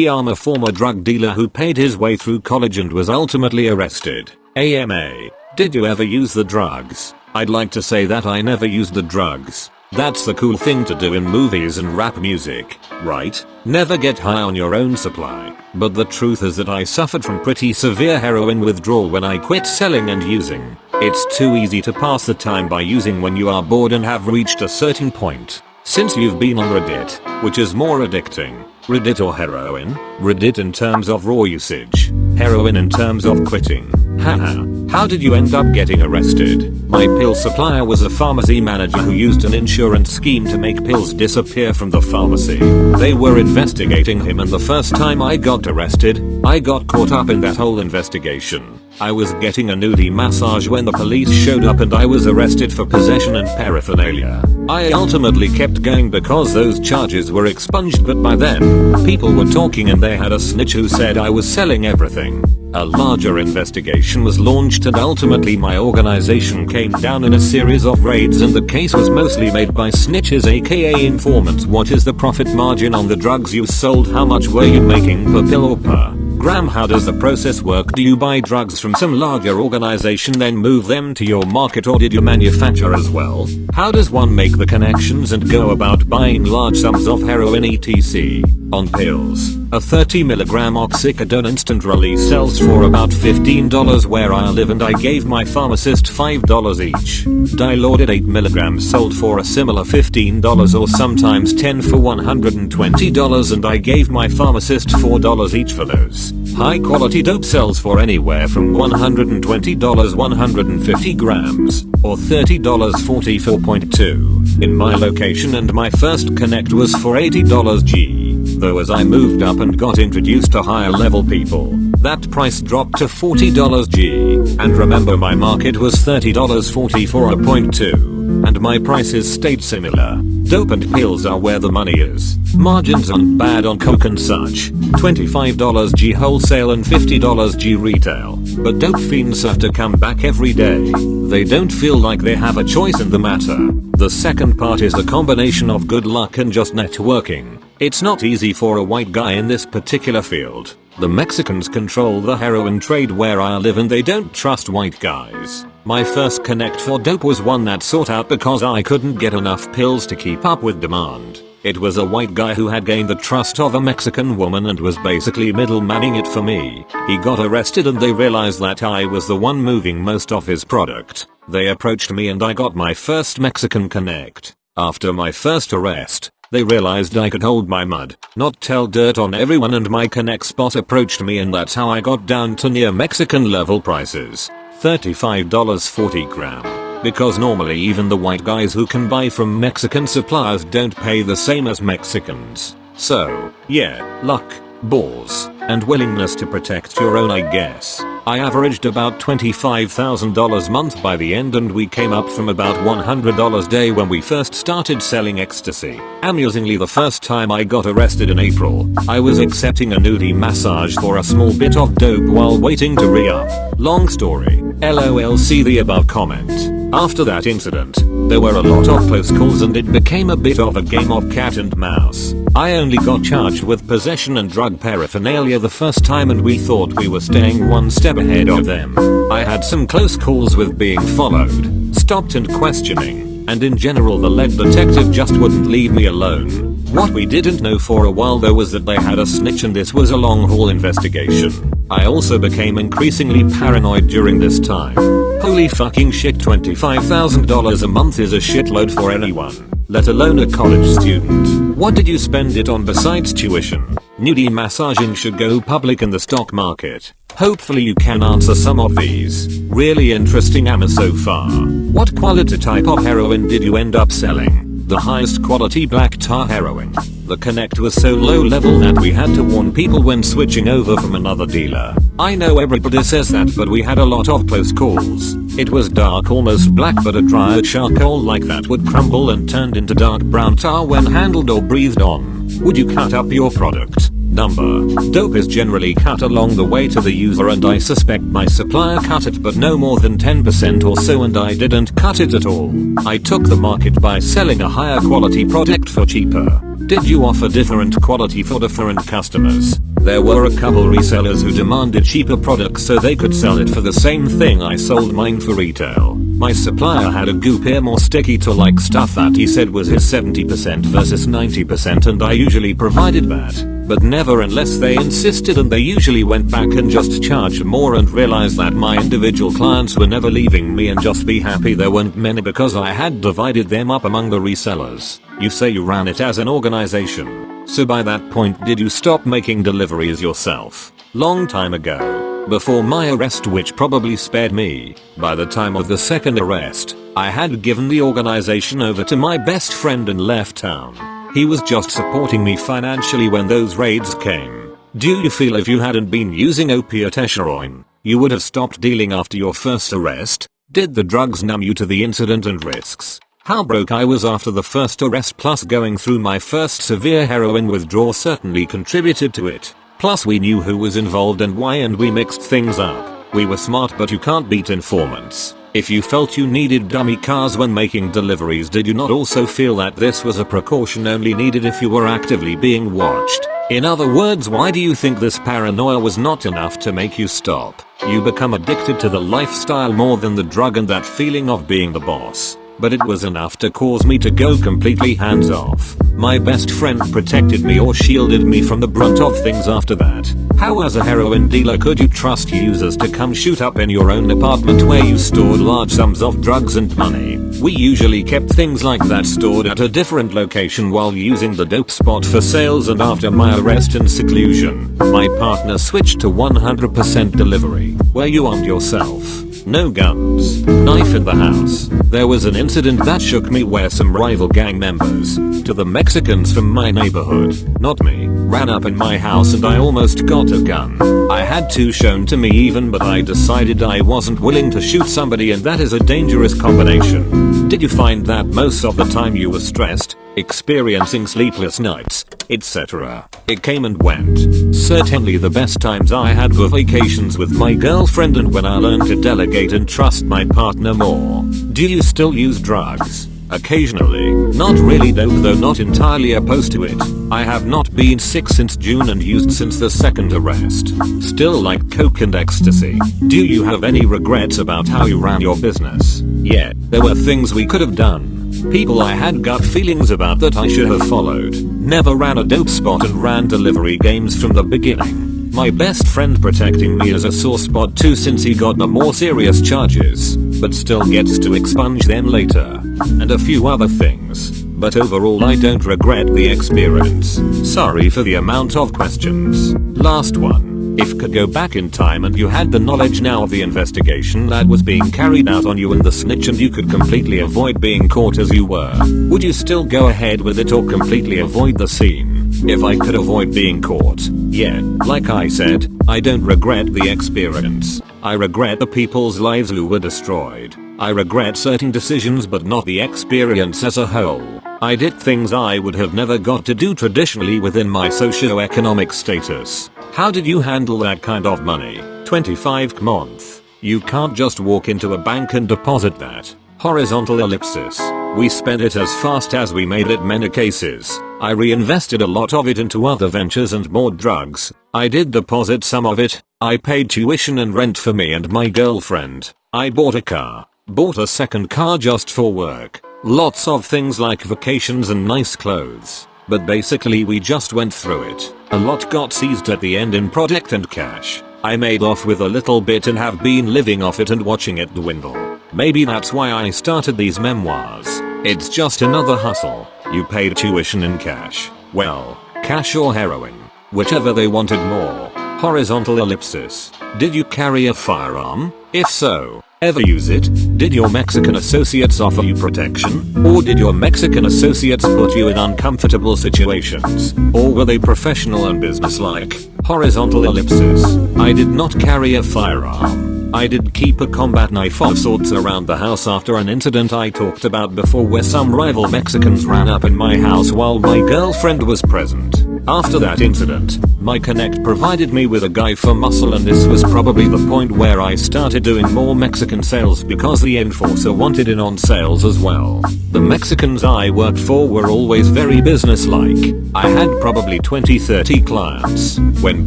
I'm a former drug dealer who paid his way through college and was ultimately arrested. AMA. Did you ever use the drugs? I'd like to say that I never used the drugs. That's the cool thing to do in movies and rap music, right? Never get high on your own supply. But the truth is that I suffered from pretty severe heroin withdrawal when I quit selling and using. It's too easy to pass the time by using when you are bored and have reached a certain point. Since you've been on Reddit, which is more addicting? Reddit or heroin? Reddit in terms of raw usage. Heroin in terms of quitting. Haha. How did you end up getting arrested? My pill supplier was a pharmacy manager who used an insurance scheme to make pills disappear from the pharmacy. They were investigating him, and the first time I got arrested, I got caught up in that whole investigation. I was getting a nudie massage when the police showed up and I was arrested for possession and paraphernalia. I ultimately kept going because those charges were expunged, but by then, people were talking and they had a snitch who said I was selling everything. A larger investigation was launched and ultimately my organization came down in a series of raids, and the case was mostly made by snitches aka informants. What is the profit margin on the drugs you sold? How much were you making per pill or per gram? How does the process work? Do you buy drugs from some larger organization then move them to your market, or did you manufacture as well? How does one make the connections and go about buying large sums of heroin etc. on pills? A 30mg oxycodone instant release sells for about $15 where I live, and I gave my pharmacist $5 each. Dilaudid 8mg sold for a similar $15 or sometimes $10 for $120, and I gave my pharmacist $4 each for those. High quality dope sells for anywhere from $120 150 grams or $30 44.2 in my location, and my first connect was for $80 G. Though as I moved up and got introduced to higher level people, that price dropped to $40 G. And remember, my market was $30 44.2, and my prices stayed similar. Dope and pills are where the money is. Margins aren't bad on coke and such. $25 G wholesale and $50 G retail. But dope fiends have to come back every day. They don't feel like they have a choice in the matter. The second part is a combination of good luck and just networking. It's not easy for a white guy in this particular field. The Mexicans control the heroin trade where I live and they don't trust white guys. My first connect for dope was one that sought out because I couldn't get enough pills to keep up with demand. It was a white guy who had gained the trust of a Mexican woman and was basically middlemaning it for me. He got arrested and they realized that I was the one moving most of his product. They approached me and I got my first Mexican connect. After my first arrest, they realized I could hold my mud, not tell dirt on everyone, and my connect spot approached me, and that's how I got down to near Mexican level prices. $35 40 gram. Because normally even the white guys who can buy from Mexican suppliers don't pay the same as Mexicans. So, yeah, luck, balls, and willingness to protect your own, I guess. I averaged about $25,000 a month by the end, and we came up from about $100 a day when we first started selling ecstasy. Amusingly, the first time I got arrested in April, I was accepting a nudie massage for a small bit of dope while waiting to re-up. Long story. LOL, see the above comment. After that incident, there were a lot of close calls and it became a bit of a game of cat and mouse. I only got charged with possession and drug paraphernalia the first time, and we thought we were staying one step ahead of them. I had some close calls with being followed, stopped and questioning, and in general the lead detective just wouldn't leave me alone. What we didn't know for a while though was that they had a snitch and this was a long haul investigation. I also became increasingly paranoid during this time. Holy fucking shit, $25,000 a month is a shitload for anyone, let alone a college student. What did you spend it on besides tuition? Nudie massaging should go public in the stock market. Hopefully you can answer some of these. Really interesting AMA so far. What quality type of heroin did you end up selling? The highest quality black tar heroin. The connect was so low level that we had to warn people when switching over from another dealer. I know everybody says that, but we had a lot of close calls. It was dark, almost black, but a dried charcoal like that would crumble and turned into dark brown tar when handled or breathed on. Would you cut up your product? Number. Dope is generally cut along the way to the user, and I suspect my supplier cut it, but no more than 10% or so, and I didn't cut it at all. I took the market by selling a higher quality product for cheaper. Did you offer different quality for different customers? There were a couple resellers who demanded cheaper products so they could sell it for the same thing I sold mine for retail. My supplier had a goop ear more sticky to like stuff that he said was his 70% versus 90%, and I usually provided that, but never unless they insisted, and they usually went back and just charged more and realized that my individual clients were never leaving me and just be happy there weren't many because I had divided them up among the resellers. You say you ran it as an organization. So by that point did you stop making deliveries yourself? Long time ago. Before my arrest, which probably spared me. By the time of the second arrest, I had given the organization over to my best friend and left town. He was just supporting me financially when those raids came. Do you feel if you hadn't been using opiate heroin, you would have stopped dealing after your first arrest? Did the drugs numb you to the incident and risks? How broke I was after the first arrest, plus going through my first severe heroin withdrawal certainly contributed to it. Plus we knew who was involved and why, and we mixed things up. We were smart, but you can't beat informants. If you felt you needed dummy cars when making deliveries, did you not also feel that this was a precaution only needed if you were actively being watched? In other words, why do you think this paranoia was not enough to make you stop? You become addicted to the lifestyle more than the drug and that feeling of being the boss. But it was enough to cause me to go completely hands off. My best friend protected me or shielded me from the brunt of things after that. How as a heroin dealer could you trust users to come shoot up in your own apartment where you stored large sums of drugs and money? We usually kept things like that stored at a different location while using the dope spot for sales, and after my arrest and seclusion, my partner switched to 100% delivery, where you armed yourself. No guns, knife in the house. There was an incident that shook me where some rival gang members, to the Mexicans from my neighborhood, not me, ran up in my house and I almost got a gun. I had two shown to me even, but I decided I wasn't willing to shoot somebody, and that is a dangerous combination. Did you find that most of the time you were stressed, experiencing sleepless nights, etc.? It came and went. Certainly the best times I had were vacations with my girlfriend and when I learned to delegate and trust my partner more. Do you still use drugs? Occasionally. Not really dope though, not entirely opposed to it. I have not been sick since June and used since the second arrest. Still like coke and ecstasy. Do you have any regrets about how you ran your business? Yeah, there were things we could have done. People I had gut feelings about that I should have followed. Never ran a dope spot and ran delivery games from the beginning. My best friend protecting me as a sore spot too, since he got the more serious charges, but still gets to expunge them later. And a few other things. But overall I don't regret the experience. Sorry for the amount of questions. Last one. If could go back in time and you had the knowledge now of the investigation that was being carried out on you and the snitch, and you could completely avoid being caught as you were, would you still go ahead with it or completely avoid the scene? If I could avoid being caught, yeah, like I said, I don't regret the experience. I regret the people's lives who were destroyed. I regret certain decisions but not the experience as a whole. I did things I would have never got to do traditionally within my socio-economic status. How did you handle that kind of money? 25 month. You can't just walk into a bank and deposit that. Horizontal ellipsis. We spent it as fast as we made it many cases. I reinvested a lot of it into other ventures and more drugs. I did deposit some of it. I paid tuition and rent for me and my girlfriend. I bought a car. Bought a second car just for work. Lots of things like vacations and nice clothes. But basically we just went through it. A lot got seized at the end in product and cash. I made off with a little bit and have been living off it and watching it dwindle. Maybe that's why I started these memoirs. It's just another hustle. You paid tuition in cash. Well, cash or heroin. Whichever they wanted more. Horizontal ellipsis. Did you carry a firearm? If so, ever use it? Did your Mexican associates offer you protection? Or did your Mexican associates put you in uncomfortable situations? Or were they professional and businesslike? Horizontal ellipsis. I did not carry a firearm. I did keep a combat knife of sorts around the house after an incident I talked about before where some rival Mexicans ran up in my house while my girlfriend was present. After that incident, my connect provided me with a guy for muscle, and this was probably the point where I started doing more Mexican sales because the enforcer wanted in on sales as well. The Mexicans I worked for were always very businesslike. I had probably 20-30 clients. When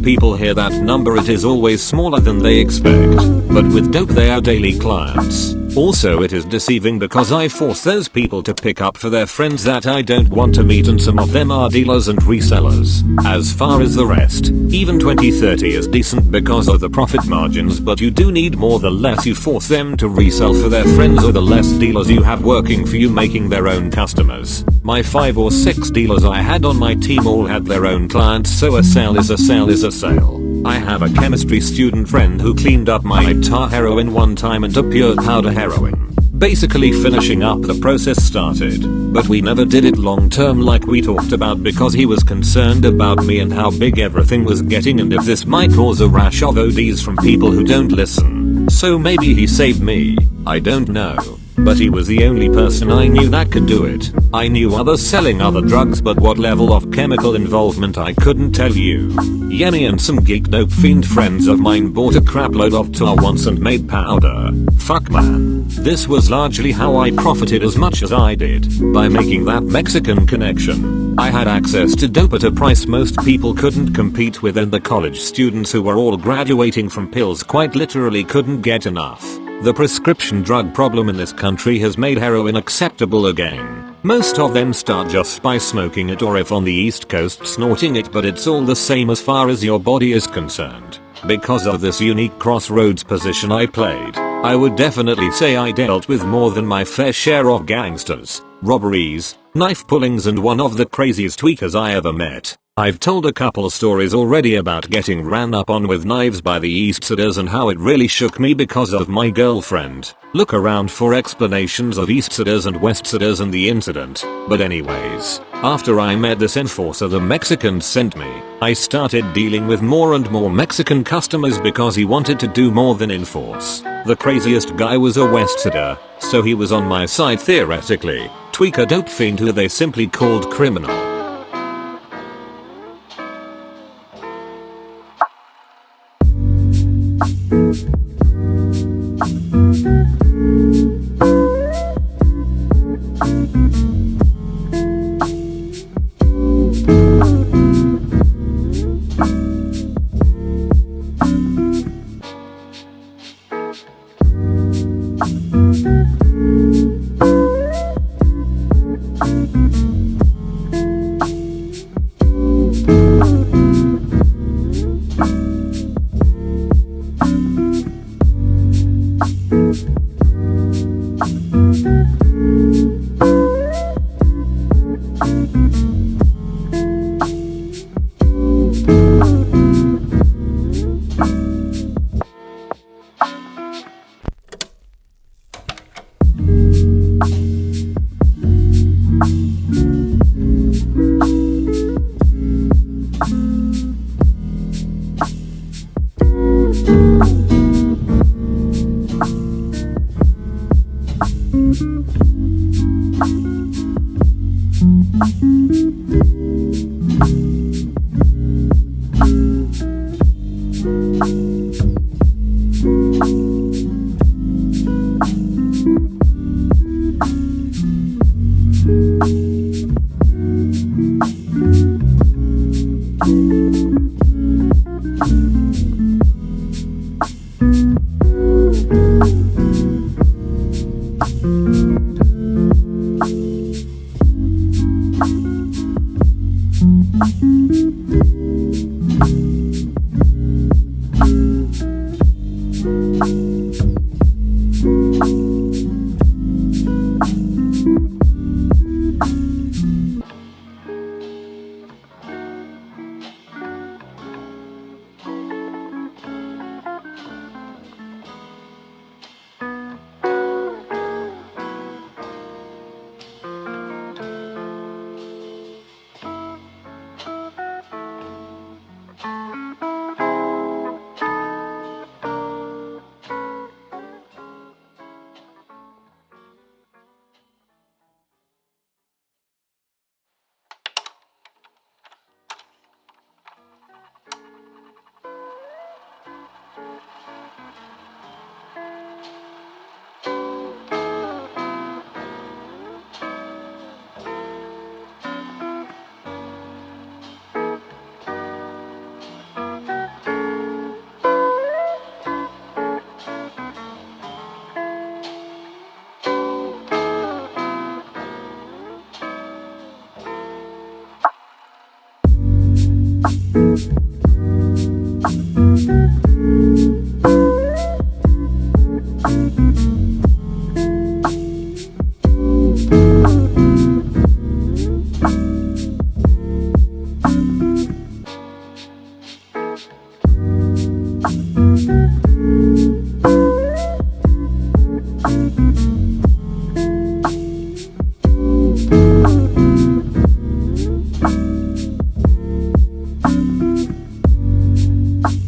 people hear that number, it is always smaller than they expect. But with dope, they are daily clients. Also, it is deceiving because I force those people to pick up for their friends that I don't want to meet, and some of them are dealers and resellers. As far as the rest, even 20-30 is decent because of the profit margins, but you do need more the less you force them to resell for their friends or the less dealers you have working for you making their own customers. My 5 or 6 dealers I had on my team all had their own clients, so a sale is a sale is a sale. I have a chemistry student friend who cleaned up my tar heroin one time into pure powder heroin. Basically finishing up the process started, but we never did it long term like we talked about because he was concerned about me and how big everything was getting and if this might cause a rash of ODs from people who don't listen. So maybe he saved me, I don't know. But he was the only person I knew that could do it. I knew others selling other drugs, but what level of chemical involvement I couldn't tell you. Yemi and some geek dope fiend friends of mine bought a crapload of tar once and made powder. Fuck man. This was largely how I profited as much as I did, by making that Mexican connection. I had access to dope at a price most people couldn't compete with, and the college students who were all graduating from pills quite literally couldn't get enough. The prescription drug problem in this country has made heroin acceptable again. Most of them start just by smoking it, or if on the East Coast snorting it, but it's all the same as far as your body is concerned. Because of this unique crossroads position I played, I would definitely say I dealt with more than my fair share of gangsters, robberies, knife pullings, and one of the craziest tweakers I ever met. I've told a couple stories already about getting ran up on with knives by the Eastsiders and how it really shook me because of my girlfriend. Look around for explanations of Eastsiders and Westsiders and the incident. But anyways, after I met this enforcer the Mexicans sent me, I started dealing with more and more Mexican customers because he wanted to do more than enforce. The craziest guy was a Westsider, so he was on my side theoretically. Tweaker dope fiend who they simply called criminal.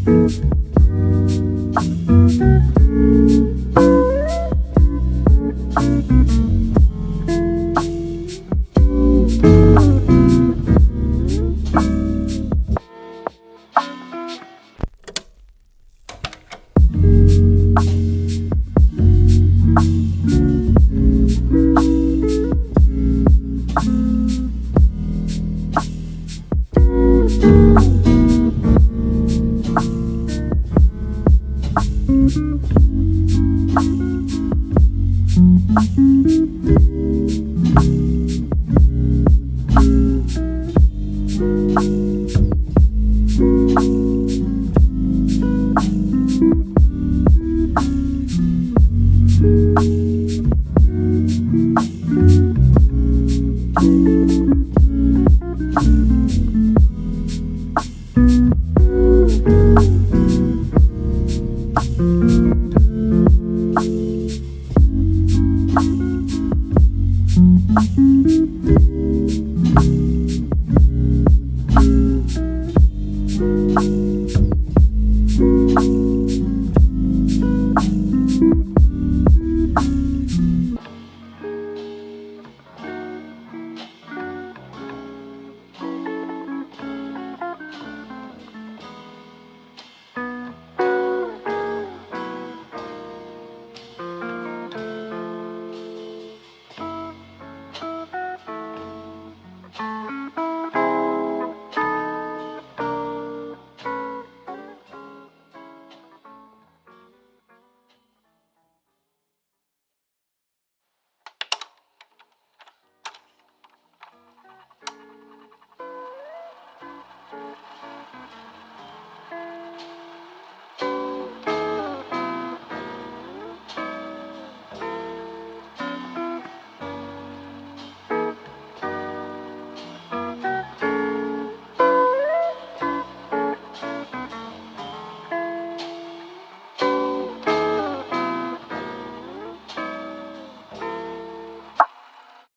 you